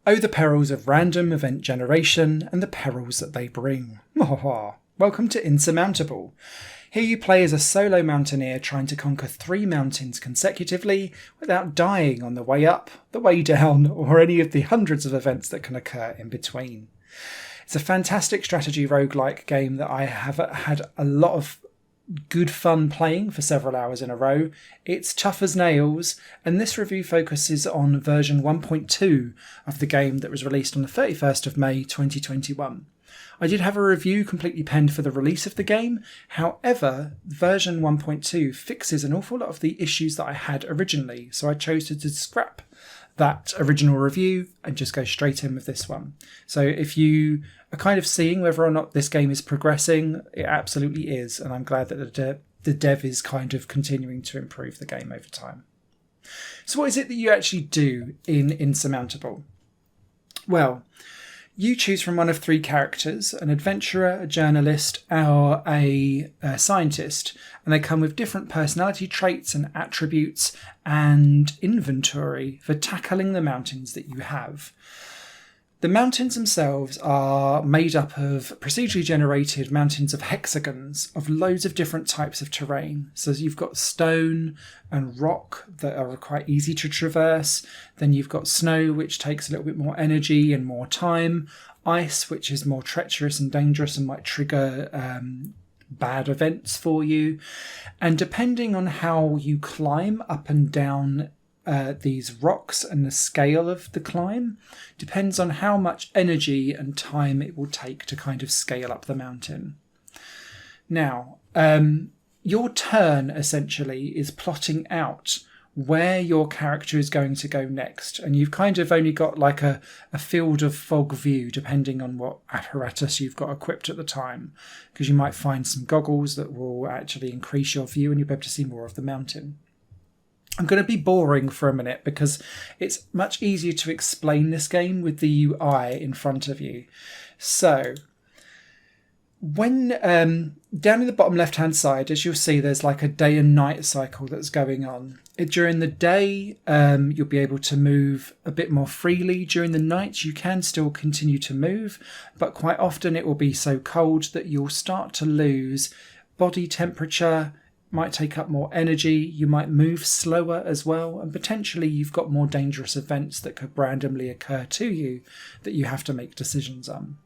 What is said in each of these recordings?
Oh, the perils of random event generation and the perils that they bring. Welcome to Insurmountable. Here you play as a solo mountaineer trying to conquer 3 mountains consecutively without dying on the way up, the way down, or any of the hundreds of events that can occur in between. It's a fantastic strategy roguelike game that I have had a lot of good fun playing for several hours in a row. It's tough as nails, and this review focuses on version 1.2 of the game that was released on the 31st of May 2021. I did have a review completely penned for the release of the game. However, version 1.2 fixes an awful lot of the issues that I had originally, so I chose to scrap that original review and just go straight in with this one. So if you are kind of seeing whether or not this game is progressing, it absolutely is, and I'm glad that the dev is kind of continuing to improve the game over time. So what is it that you actually do in Insurmountable? Well, you choose from one of 3 characters, an adventurer, a journalist, or a scientist, and they come with different personality traits and attributes and inventory for tackling the mountains that you have. The mountains themselves are made up of procedurally generated mountains of hexagons of loads of different types of terrain. So you've got stone and rock that are quite easy to traverse. Then you've got snow, which takes a little bit more energy and more time. Ice, which is more treacherous and dangerous and might trigger bad events for you. And depending on how you climb up and down these rocks and the scale of the climb depends on how much energy and time it will take to kind of scale up the mountain. Now, your turn essentially is plotting out where your character is going to go next, and you've kind of only got like a field of fog view depending on what apparatus you've got equipped at the time, because you might find some goggles that will actually increase your view and you'll be able to see more of the mountain. I'm going to be boring for a minute because it's much easier to explain this game with the UI in front of you. So, when down in the bottom left-hand side, as you'll see, there's like a day and night cycle that's going on. During the day, you'll be able to move a bit more freely. During the night, you can still continue to move, but quite often it will be so cold that you'll start to lose body temperature, might take up more energy, you might move slower as well, and potentially you've got more dangerous events that could randomly occur to you that you have to make decisions on.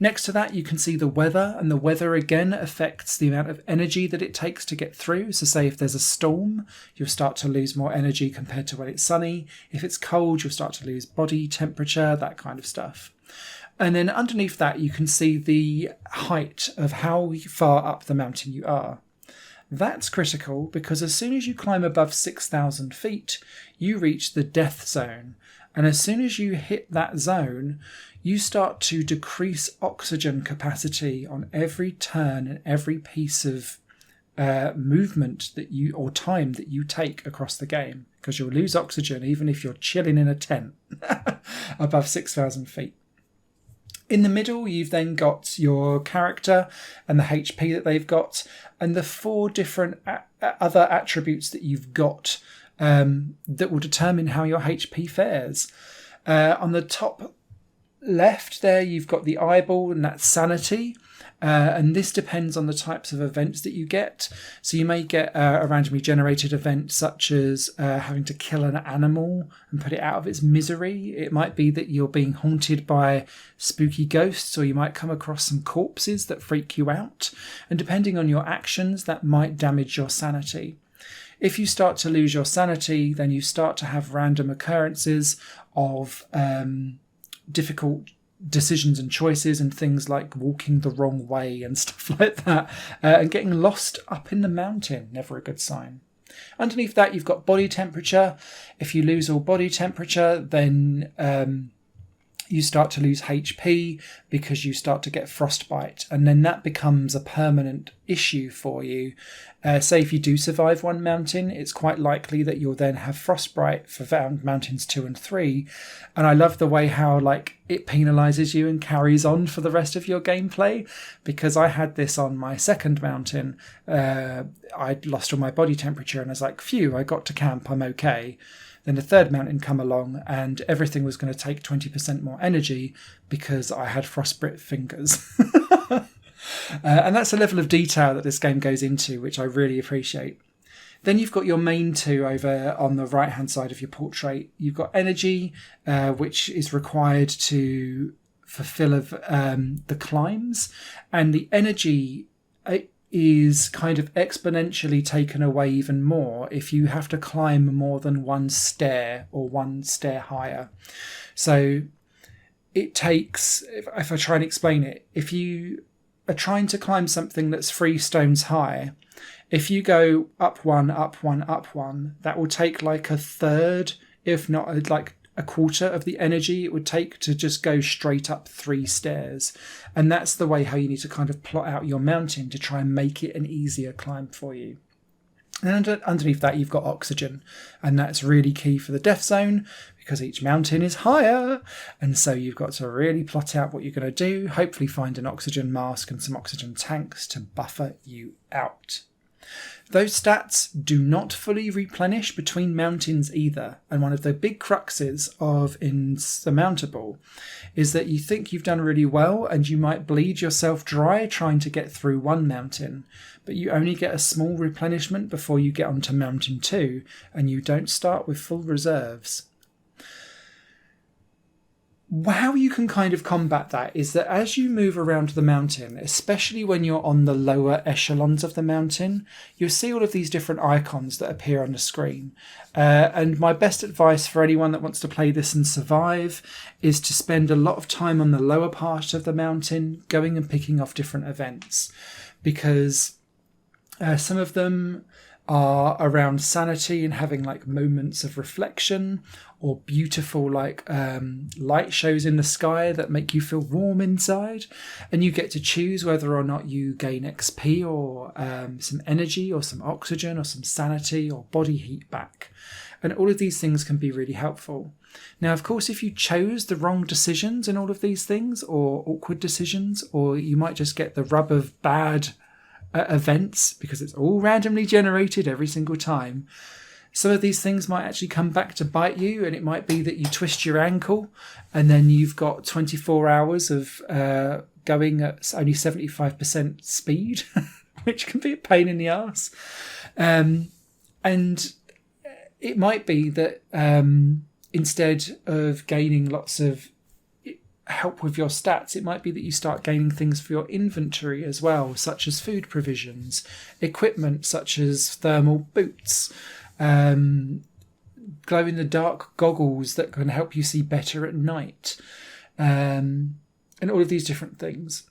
Next to that, you can see the weather, and the weather again affects the amount of energy that it takes to get through. So say if there's a storm, you'll start to lose more energy compared to when it's sunny. If it's cold, you'll start to lose body temperature, that kind of stuff. And then underneath that, you can see the height of how far up the mountain you are. That's critical because as soon as you climb above 6,000 feet, you reach the death zone. And as soon as you hit that zone, you start to decrease oxygen capacity on every turn and every piece of movement that you or time that you take across the game, because you'll lose oxygen even if you're chilling in a tent above 6,000 feet. In the middle, you've then got your character and the HP that they've got, and the 4 different other attributes that you've got that will determine how your HP fares. On the top left there, you've got the eyeball, and that's sanity. And this depends on the types of events that you get. So you may get a randomly generated event such as having to kill an animal and put it out of its misery. It might be that you're being haunted by spooky ghosts, or you might come across some corpses that freak you out. And depending on your actions, that might damage your sanity. If you start to lose your sanity, then you start to have random occurrences of difficult decisions and choices, and things like walking the wrong way and stuff like that, and getting lost up in the mountain. Never a good sign. Underneath that, you've got body temperature. If you lose all body temperature, then you start to lose HP because you start to get frostbite, and then that becomes a permanent issue for you. Say if you do survive one mountain, it's quite likely that you'll then have frostbite for mountains 2 and 3. And I love the way how it penalises you and carries on for the rest of your gameplay, because I had this on my second mountain. I'd lost all my body temperature and I was like, phew, I got to camp, I'm okay. then a third mountain come along and everything was going to take 20% more energy because I had frostbite fingers. And that's a level of detail that this game goes into, which I really appreciate. Then you've got your main two over on the right-hand side of your portrait. You've got energy, which is required to fulfill the climbs. And the energy is kind of exponentially taken away even more if you have to climb more than one stair or one stair higher. So it takes, if I try and explain it, if you are trying to climb something that's 3 stones high, if you go up one, up one, up one, that will take like a third, if not like a quarter of the energy it would take to just go straight up 3 stairs. And that's the way how you need to kind of plot out your mountain to try and make it an easier climb for you. And underneath that, you've got oxygen. And that's really key for the death zone because each mountain is higher. And so you've got to really plot out what you're going to do. Hopefully find an oxygen mask and some oxygen tanks to buffer you out. Those stats do not fully replenish between mountains either. And one of the big cruxes of Insurmountable is that you think you've done really well and you might bleed yourself dry trying to get through one mountain, but you only get a small replenishment before you get onto mountain 2 and you don't start with full reserves. How you can kind of combat that is that as you move around the mountain, especially when you're on the lower echelons of the mountain, you'll see all of these different icons that appear on the screen. And my best advice for anyone that wants to play this and survive is to spend a lot of time on the lower part of the mountain, going and picking off different events, because some of them are around sanity and having like moments of reflection or beautiful like light shows in the sky that make you feel warm inside, and you get to choose whether or not you gain XP or some energy or some oxygen or some sanity or body heat back. And all of these things can be really helpful. Now, of course, if you chose the wrong decisions in all of these things, or awkward decisions, or you might just get the rub of bad events because it's all randomly generated every single time, some of these things might actually come back to bite you, and it might be that you twist your ankle and then you've got 24 hours of going at only 75% speed, which can be a pain in the arse. And it might be that instead of gaining lots of help with your stats, it might be that you start gaining things for your inventory as well, such as food provisions, equipment such as thermal boots, glow-in-the-dark goggles that can help you see better at night, and all of these different things.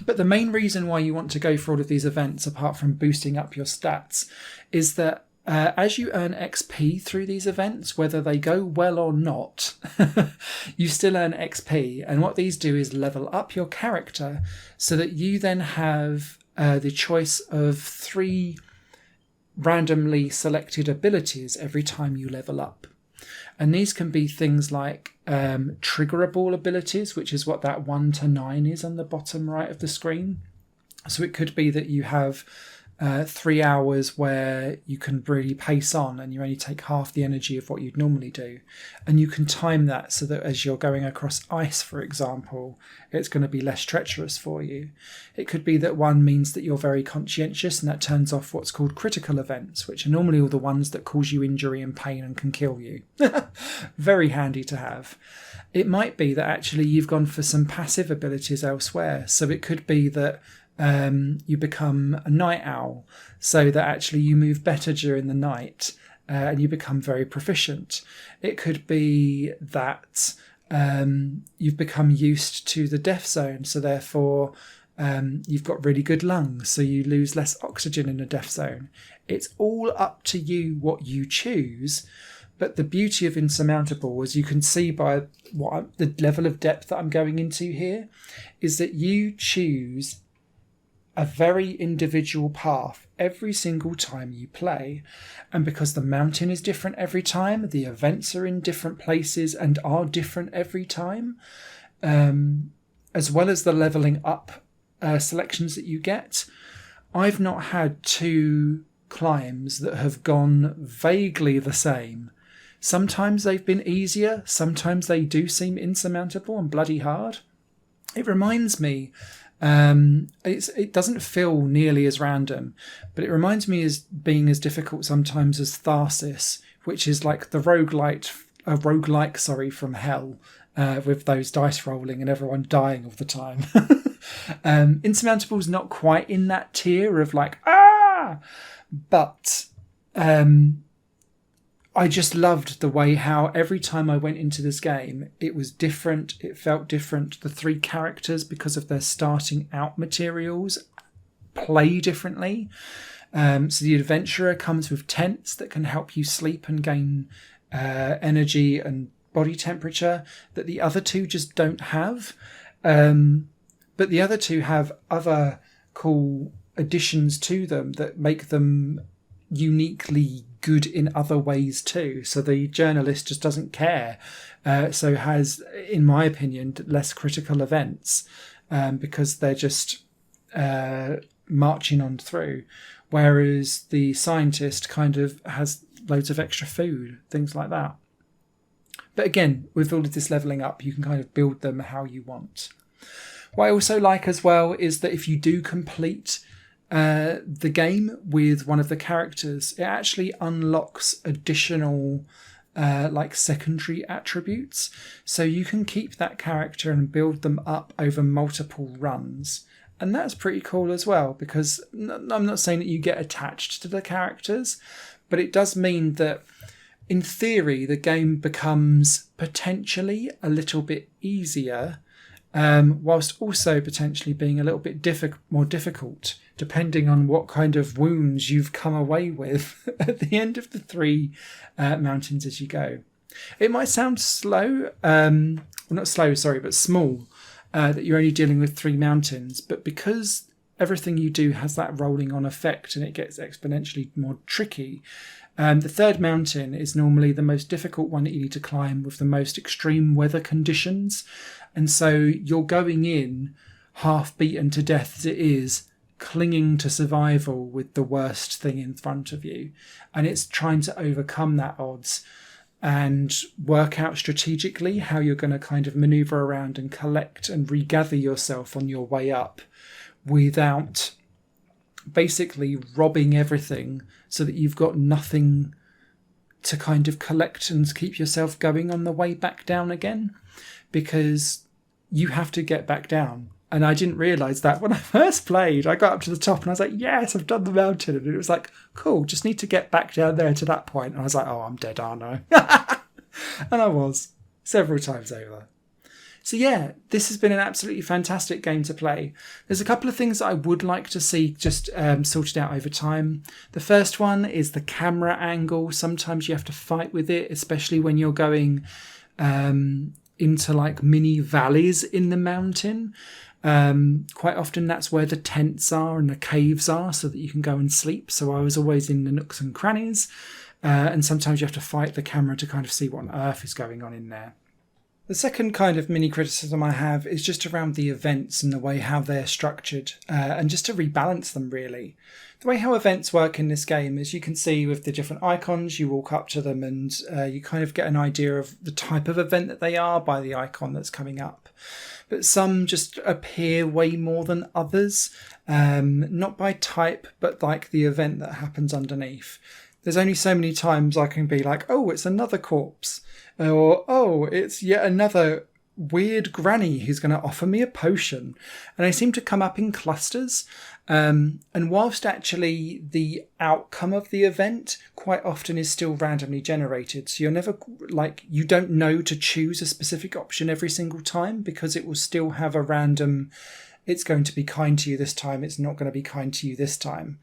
But the main reason why you want to go for all of these events, apart from boosting up your stats, is that as you earn XP through these events, whether they go well or not, you still earn XP. And what these do is level up your character so that you then have the choice of 3 randomly selected abilities every time you level up. And these can be things like triggerable abilities, which is what that 1 to 9 is on the bottom right of the screen. So it could be that you have 3 hours where you can really pace on and you only take half the energy of what you'd normally do. And you can time that so that as you're going across ice, for example, it's going to be less treacherous for you. It could be that one means that you're very conscientious and that turns off what's called critical events, which are normally all the ones that cause you injury and pain and can kill you. Very handy to have. It might be that actually you've gone for some passive abilities elsewhere. So it could be that you become a night owl, so that actually you move better during the night and you become very proficient. It could be that you've become used to the death zone, so therefore you've got really good lungs, so you lose less oxygen in the death zone. It's all up to you what you choose. But the beauty of Insurmountable, as you can see by the level of depth that I'm going into here, is that you choose a very individual path every single time you play. And because the mountain is different every time, the events are in different places and are different every time, as well as the leveling up selections that you get. I've not had 2 climbs that have gone vaguely the same Sometimes they've been easier, sometimes they do seem insurmountable and bloody hard. It reminds me, it doesn't feel nearly as random, but it reminds me as being as difficult sometimes as Tharsis, which is like the roguelike from hell, with those dice rolling and everyone dying all the time. Insurmountable's not quite in that tier of like, but I just loved the way how every time I went into this game, it was different. It felt different. The 3 characters, because of their starting out materials, play differently. So the adventurer comes with tents that can help you sleep and gain energy and body temperature that the other 2 just don't have. But the other 2 have other cool additions to them that make them uniquely good in other ways too. So the journalist just doesn't care. So has, in my opinion, less critical events because they're just marching on through. Whereas the scientist kind of has loads of extra food, things like that. But again, with all of this leveling up, you can kind of build them how you want. What I also like as well is that if you do complete the game with one of the characters, it actually unlocks additional like secondary attributes. So you can keep that character and build them up over multiple runs. And that's pretty cool as well, because I'm not saying that you get attached to the characters, but it does mean that in theory, the game becomes potentially a little bit easier, whilst also potentially being a little bit more difficult, depending on what kind of wounds you've come away with at the end of the 3 mountains as you go. It might sound slow, well, not slow, sorry, but small, that you're only dealing with 3 mountains, but because everything you do has that rolling on effect and it gets exponentially more tricky, the 3rd mountain is normally the most difficult one that you need to climb with the most extreme weather conditions. And so you're going in half beaten to death as it is, clinging to survival with the worst thing in front of you. And it's trying to overcome that odds and work out strategically how you're going to kind of maneuver around and collect and regather yourself on your way up without basically robbing everything so that you've got nothing to kind of collect and keep yourself going on the way back down again, because you have to get back down. And I didn't realise that when I first played. I got up to the top and I was like, yes, I've done the mountain. And it was like, cool, just need to get back down there to that point. And I was like, oh, I'm dead, aren't I? And I was, several times over. So yeah, this has been an absolutely fantastic game to play. There's a couple of things that I would like to see just sorted out over time. The first one is the camera angle. Sometimes you have to fight with it, especially when you're going into like mini valleys in the mountain. Quite often that's where the tents are and the caves are so that you can go and sleep. So I was always in the nooks and crannies. And sometimes you have to fight the camera to kind of see what on earth is going on in there. The second kind of mini criticism I have is just around the events and the way how they're structured, and just to rebalance them really. The way how events work in this game is you can see with the different icons, you walk up to them and you kind of get an idea of the type of event that they are by the icon that's coming up. But some just appear way more than others, not by type, but like the event that happens underneath. There's only so many times I can be like, oh, it's another corpse. Or, oh, it's yet another weird granny who's going to offer me a potion. And they seem to come up in clusters. And whilst actually the outcome of the event quite often is still randomly generated. So you're never like, you don't know to choose a specific option every single time, because it will still have a random, it's going to be kind to you this time, it's not going to be kind to you this time.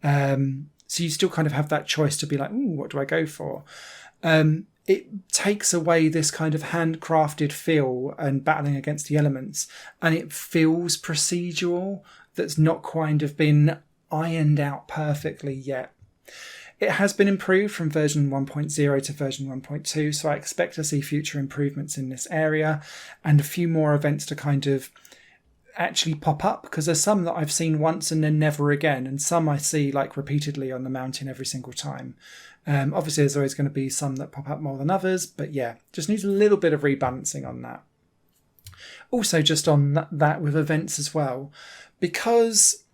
So you still kind of have that choice to be like, ooh, what do I go for? It takes away this kind of handcrafted feel and battling against the elements, and it feels procedural that's not kind of been ironed out perfectly yet. It has been improved from version 1.0 to version 1.2, so I expect to see future improvements in this area and a few more events to kind of actually pop up, because there's some that I've seen once and then never again, and some I see like repeatedly on the mountain every single time. Obviously there's always going to be some that pop up more than others, but yeah, just needs a little bit of rebalancing on that. Also, just on that with events as well, because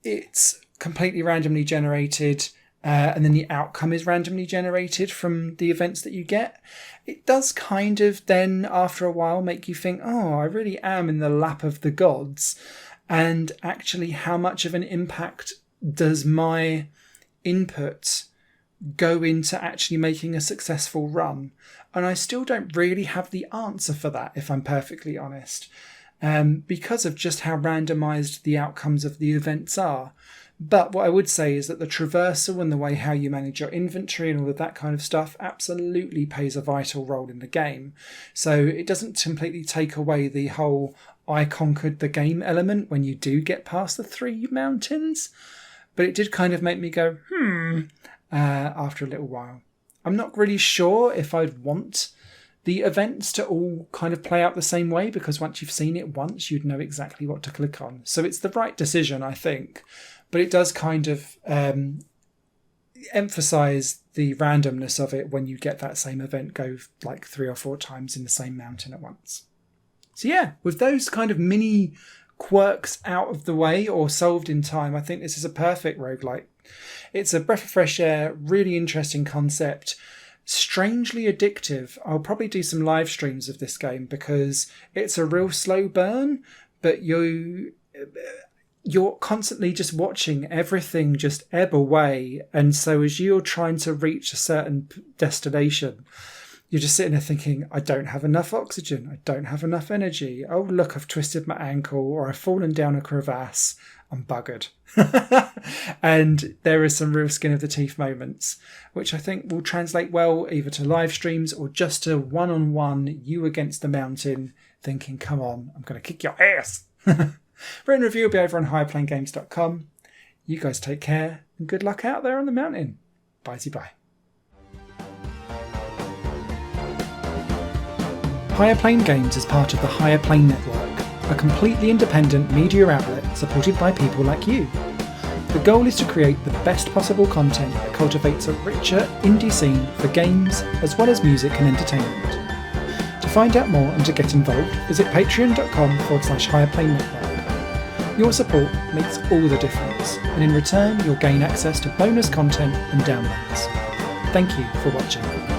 it's completely randomly generated, and then the outcome is randomly generated from the events that you get, it does kind of then after a while make you think, oh, I really am in the lap of the gods, and actually how much of an impact does my input go into actually making a successful run? And I still don't really have the answer for that, if I'm perfectly honest, because of just how randomized the outcomes of the events are. But what I would say is that the traversal and the way how you manage your inventory and all of that kind of stuff absolutely plays a vital role in the game. So it doesn't completely take away the whole I conquered the game element when you do get past the 3 mountains. But it did kind of make me go, after a little while. I'm not really sure if I'd want the events to all kind of play out the same way, because once you've seen it once, you'd know exactly what to click on. So it's the right decision, I think. But it does kind of emphasize the randomness of it when you get that same event go like 3 or 4 times in the same mountain at once. So yeah, with those kind of mini quirks out of the way or solved in time, I think this is a perfect roguelike. It's a breath of fresh air, really interesting concept, strangely addictive. I'll probably do some live streams of this game because it's a real slow burn, but you're constantly just watching everything just ebb away. And so as you're trying to reach a certain destination, you're just sitting there thinking, I don't have enough oxygen. I don't have enough energy. Oh, look, I've twisted my ankle, or I've fallen down a crevasse. I'm buggered. And there is some real skin of the teeth moments, which I think will translate well either to live streams or just to one-on-one, you against the mountain, thinking, come on, I'm going to kick your ass. Written review will be over on higherplanegames.com. You guys take care, and good luck out there on the mountain. Bye-bye. Higher Plane Games is part of the Higher Plane Network, a completely independent media outlet supported by people like you. The goal is to create the best possible content that cultivates a richer indie scene for games as well as music and entertainment. To find out more and to get involved, visit patreon.com/higherplane network. Your support makes all the difference, and in return you'll gain access to bonus content and downloads. Thank you for watching.